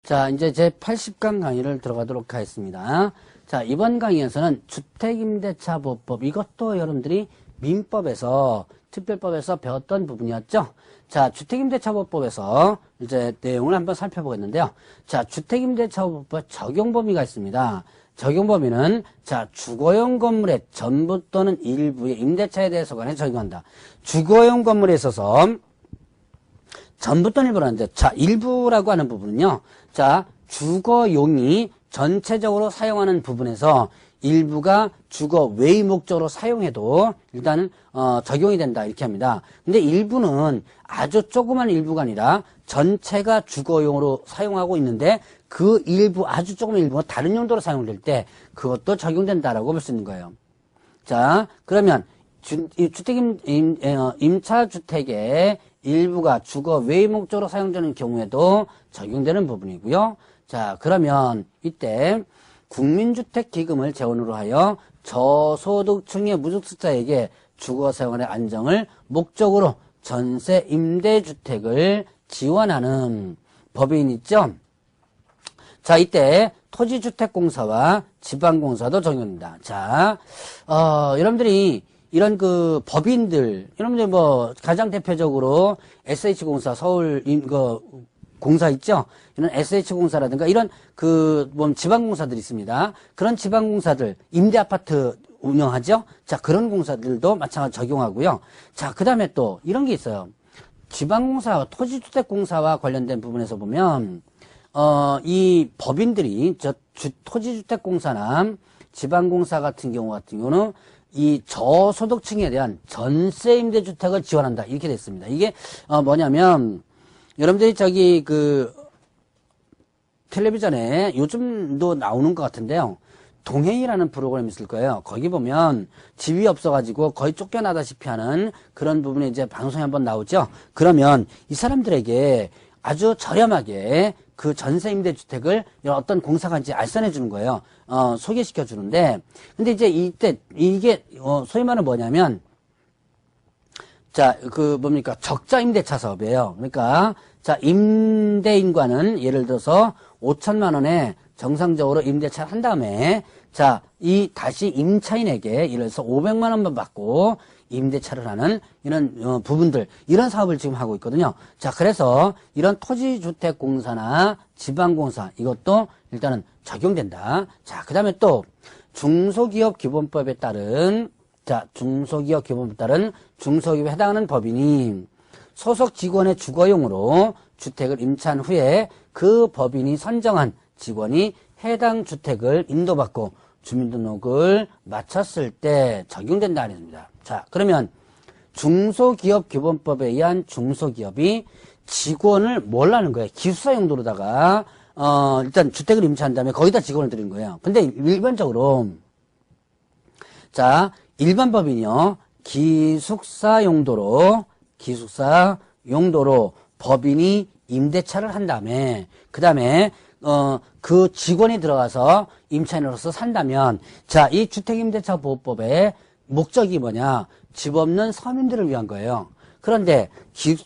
자, 이제 제 80강 강의를 들어가도록 하겠습니다. 자, 이번 강의에서는 주택임대차보호법, 이것도 여러분들이 민법에서, 특별법에서 배웠던 부분이었죠. 자, 주택임대차보호법에서 이제 내용을 한번 살펴보겠는데요. 자, 주택임대차보호법 적용 범위가 있습니다. 적용 범위는, 자, 주거용 건물의 전부 또는 일부의 임대차에 대해서 관해 적용한다. 주거용 건물에 있어서 전부 또는 일부라는데, 자, 일부라고 하는 부분은요, 자, 주거용이 전체적으로 사용하는 부분에서 일부가 주거 외의 목적으로 사용해도 일단은 적용이 된다 이렇게 합니다. 근데 일부는 아주 조그만 일부가 아니라 전체가 주거용으로 사용하고 있는데 그 일부, 아주 조그만 일부가 다른 용도로 사용될 때 그것도 적용된다라고 볼 수 있는 거예요. 자, 그러면 임차주택의 일부가 주거 외의 목적으로 사용되는 경우에도 적용되는 부분이고요. 자, 그러면 이때 국민주택기금을 재원으로 하여 저소득층의 무주택자에게 주거생활의 안정을 목적으로 전세 임대주택을 지원하는 법인 있죠. 자, 이때 토지주택공사와 지방공사도 적용됩니다. 자, 여러분들이 이런 그 법인들, 여러분들 뭐 가장 대표적으로 SH공사, 서울 공사 있죠? 이런 SH공사라든가 이런 그 지방공사들이 있습니다. 그런 지방공사들, 임대아파트 운영하죠? 자, 그런 공사들도 마찬가지로 적용하고요. 자, 그 다음에 또 이런 게 있어요. 지방공사, 토지주택공사와 관련된 부분에서 보면, 이 법인들이 토지주택공사나 지방공사 같은 경우는 이 저소득층에 대한 전세 임대주택을 지원한다. 이렇게 됐습니다. 이게, 뭐냐면, 여러분들이 텔레비전에 요즘도 나오는 것 같은데요. 동행이라는 프로그램이 있을 거예요. 거기 보면 집이 없어가지고 거의 쫓겨나다시피 하는 그런 부분이 이제 방송에 한번 나오죠. 그러면 이 사람들에게 아주 저렴하게 그 전세 임대주택을 어떤 공사가 이제 알선해 주는 거예요. 소개시켜 주는데, 근데 이제 이때, 이게, 소위 말하는 뭐냐면, 자, 적자 임대차 사업이에요. 그러니까, 자, 임대인과는 예를 들어서 5천만 원에 정상적으로 임대차를 한 다음에, 자, 다시 임차인에게 예를 들어서 500만 원만 받고 임대차를 하는 이런 부분들, 이런 사업을 지금 하고 있거든요. 자, 그래서 이런 토지주택공사나 지방공사, 이것도 일단은 적용된다. 자, 그 다음에 또 중소기업기본법에 따른, 자, 중소기업기본법에 따른 중소기업에 해당하는 법인이 소속 직원의 주거용으로 주택을 임차한 후에 그 법인이 선정한 직원이 해당 주택을 인도받고 주민등록을 마쳤을 때 적용된다 아닙니다. 자, 그러면 중소기업기본법에 의한 중소기업이 직원을 뭘 하는 거예요? 기숙사 용도로다가 일단 주택을 임차한 다음에 거기다 직원을 들인 거예요. 근데 일반적으로, 자, 일반 법인이요, 기숙사 용도로 법인이 임대차를 한 다음에 그 다음에 그 직원이 들어가서 임차인으로서 산다면, 자, 이 주택임대차보호법의 목적이 뭐냐? 집 없는 서민들을 위한 거예요. 그런데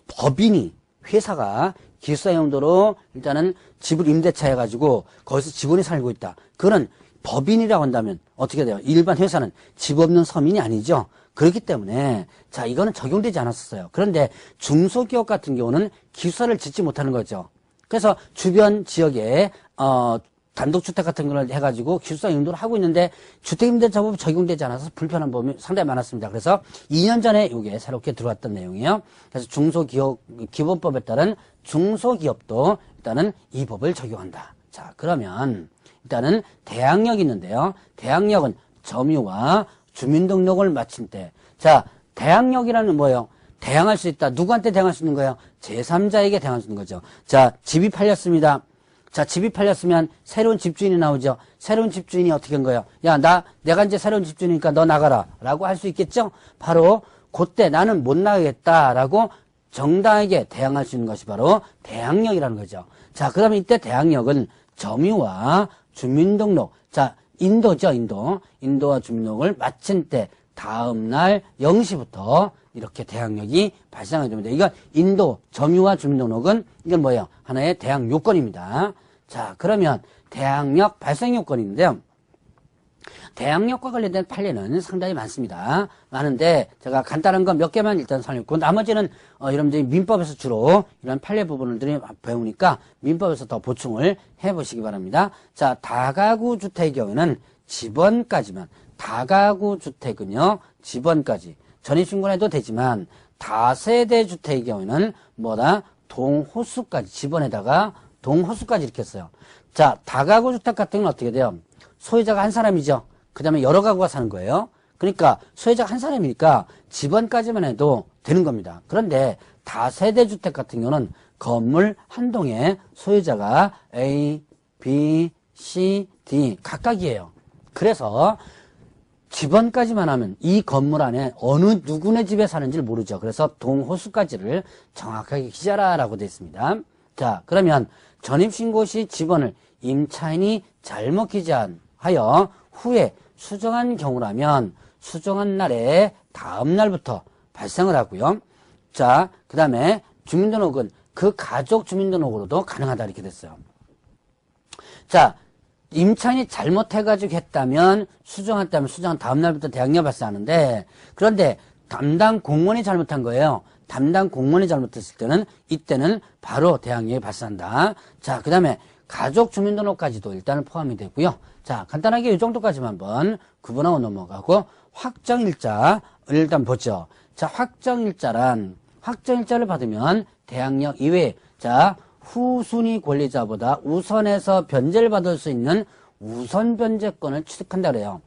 법인이, 회사가 기숙사 용도로 일단은 집을 임대차해가지고 거기서 직원이 살고 있다. 그거는 법인이라고 한다면 어떻게 돼요? 일반 회사는 집 없는 서민이 아니죠. 그렇기 때문에, 자, 이거는 적용되지 않았었어요. 그런데 중소기업 같은 경우는 기숙사를 짓지 못하는 거죠. 그래서 주변 지역에 단독주택 같은 걸 해가지고 기숙사 용도를 하고 있는데 주택임대차법 적용되지 않아서 불편한 부분이 상당히 많았습니다. 그래서 2년 전에 이게 새롭게 들어왔던 내용이에요. 그래서 기본법에 따른 중소기업도 일단은 이 법을 적용한다. 자, 그러면 일단은 대항력이 있는데요. 대항력은 점유와 주민등록을 마친 때, 자, 대항력이라는 뭐예요? 대항할 수 있다. 누구한테 대항할 수 있는 거예요? 제3자에게 대항할 수 있는 거죠. 자, 집이 팔렸습니다. 자, 집이 팔렸으면 새로운 집주인이 나오죠. 새로운 집주인이 어떻게 한 거예요? 야, 내가 이제 새로운 집주인이니까 너 나가라. 라고 할 수 있겠죠? 바로 그때 나는 못 나가겠다라고 정당하게 대항할 수 있는 것이 바로 대항력이라는 거죠. 자, 그러면 이때 대항력은 점유와 주민등록. 자, 인도죠, 인도와 주민등록을 마친 때 다음날 0시부터 이렇게 대항력이 발생하게 됩니다. 이건 인도 점유와 주민등록은 이건 뭐예요? 하나의 대항 요건입니다. 자, 그러면 대항력 발생 요건인데요. 대항력과 관련된 판례는 상당히 많습니다. 많은데 제가 간단한 건 몇 개만 일단 설명했고 나머지는 여러분들이 민법에서 주로 이런 판례 부분들이 배우니까 민법에서 더 보충을 해보시기 바랍니다. 자, 다가구 주택의 경우는 집원까지만, 다가구 주택은요 집원까지 전입신고는 해도 되지만 다세대 주택의 경우에는 뭐다? 동호수까지, 집원에다가 동호수까지 이렇게 했어요. 자, 다가구 주택 같은 건 어떻게 돼요? 소유자가 한 사람이죠. 그 다음에 여러 가구가 사는 거예요. 그러니까 소유자가 한 사람이니까 집원까지만 해도 되는 겁니다. 그런데 다세대 주택 같은 경우는 건물 한 동에 소유자가 A, B, C, D 각각이에요. 그래서 집원까지만 하면 이 건물 안에 어느 누구네 집에 사는지를 모르죠. 그래서 동호수까지를 정확하게 기재하라고 되어 있습니다. 자, 그러면 전입신고 시 집원을 임차인이 잘못 기재하여 후에 수정한 경우라면 수정한 날에 다음 날부터 발생을 하고요. 자, 그 다음에 주민등록은 그 가족 주민등록으로도 가능하다 이렇게 됐어요. 자, 임차인이 잘못해가지고 했다면 수정한 다음 날부터 대항력 발생하는데, 그런데 담당 공무원이 잘못한 거예요. 담당 공무원이 잘못했을 때는 이때는 바로 대항력이 발생한다. 자, 그 다음에 가족 주민등록까지도 일단은 포함이 되고요. 자, 간단하게 이 정도까지만 한번 구분하고 넘어가고 확정일자를 일단 보죠. 자, 확정일자란 확정일자를 받으면 대항력 이외에 자 후순위 권리자보다 우선해서 변제를 받을 수 있는 우선 변제권을 취득한다 그래요.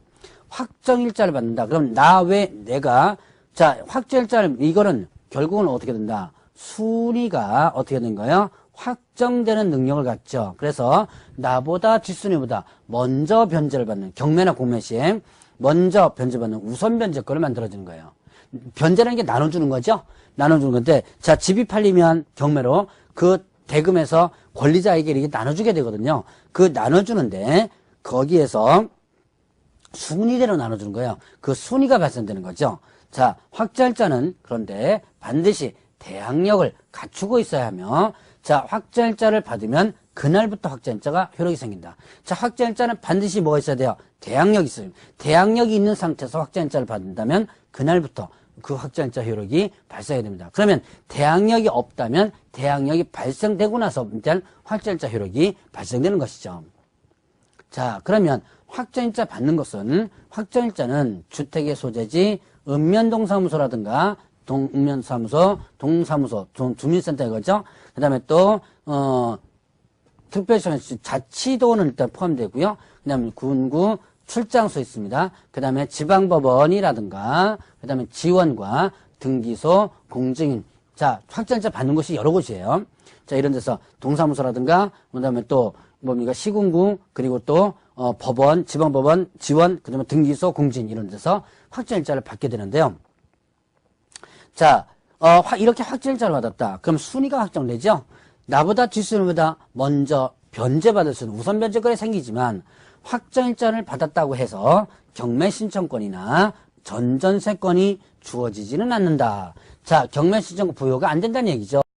확정일자를 받는다. 그럼 나 외 내가 자 확정일자를 이거는 결국은 어떻게 된다? 순위가 어떻게 된 거예요? 확정되는 능력을 갖죠. 그래서 나보다 뒷순위보다 먼저 변제를 받는 경매나 공매 시에 먼저 변제받는 우선 변제권을 만들어주는 거예요. 변제라는 게 나눠주는 거죠. 나눠주는 건데 자 집이 팔리면 경매로 그 대금에서 권리자에게 이렇게 나눠주게 되거든요. 그 나눠주는데 거기에서 순위대로 나눠주는 거예요. 그 순위가 발생되는 거죠. 자 확정일자는 그런데 반드시 대항력을 갖추고 있어야 하며 자, 확정일자를 받으면 그날부터 확정일자가 효력이 생긴다. 자, 확정일자는 반드시 뭐가 있어야 돼요? 대항력이 있어요. 대항력이 있는 상태에서 확정일자를 받는다면 그날부터 그 확정일자 효력이 발생이 됩니다. 그러면 대항력이 없다면 대항력이 발생되고 나서 일단 확정일자 효력이 발생되는 것이죠. 자, 그러면 확정일자 받는 것은 확정일자는 주택의 소재지 읍면동사무소라든가 동면사무소, 동사무소, 주민센터 이거죠. 그 다음에 또, 특별시 자치도는 일단 포함되고요. 그 다음에 군구 출장소 있습니다. 그 다음에 지방법원이라든가, 그 다음에 지원과 등기소, 공증인. 자, 확정일자 받는 곳이 여러 곳이에요. 자, 이런 데서 동사무소라든가, 그 다음에 또, 뭡니까, 시군구, 그리고 또, 법원, 지방법원, 지원, 그 다음에 등기소, 공증인 이런 데서 확정일자를 받게 되는데요. 자, 이렇게 확정일자를 받았다. 그럼 순위가 확정되죠? 나보다 뒷순위보다 먼저 변제받을 수 있는 우선 변제권이 생기지만 확정일자를 받았다고 해서 경매 신청권이나 전전세권이 주어지지는 않는다. 자, 경매 신청권 부여가 안 된다는 얘기죠.